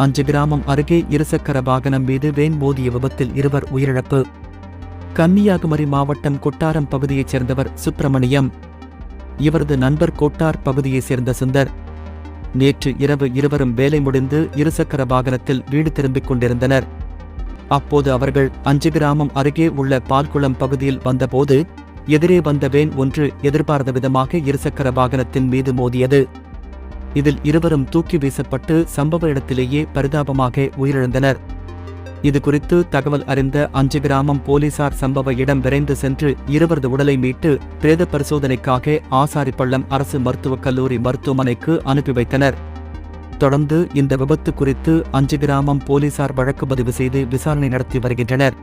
5 கிராமம் அருகே இருசக்கர வாகனம் மீது வேன் மோதிய விபத்தில் 2 உயிரிழப்பு. கன்னியாகுமரி மாவட்டம் கொட்டாரம் பகுதியைச் சேர்ந்தவர் சுப்பிரமணியம். இவரது நண்பர் கோட்டார் பகுதியைச் சேர்ந்த சுந்தர். நேற்று இரவு இருவரும் வேலை முடிந்து இருசக்கர வாகனத்தில் வீடு திரும்பிக் கொண்டிருந்தனர். அப்போது அவர்கள் 5 கிராமம் அருகே உள்ள பால்குளம் பகுதியில் வந்தபோது எதிரே வந்த வேன் ஒன்று எதிர்பாராத விதமாக இருசக்கர வாகனத்தின் மீது மோதியது. இதில் இருவரும் தூக்கி வீசப்பட்டு சம்பவ இடத்திலேயே பரிதாபமாக உயிரிழந்தனர். இதுகுறித்து தகவல் அறிந்த 5 கிராமம் போலீசார் சம்பவ இடம் விரைந்து சென்று இருவரது உடலை மீட்டு பிரேத பரிசோதனைக்காக ஆசாரிப்பள்ளம் அரசு மருத்துவக் கல்லூரி மருத்துவமனைக்கு அனுப்பி வைத்தனர். தொடர்ந்து இந்த விபத்து குறித்து 5 கிராமம் போலீசார் வழக்கு பதிவு செய்து விசாரணை நடத்தி வருகின்றனர்.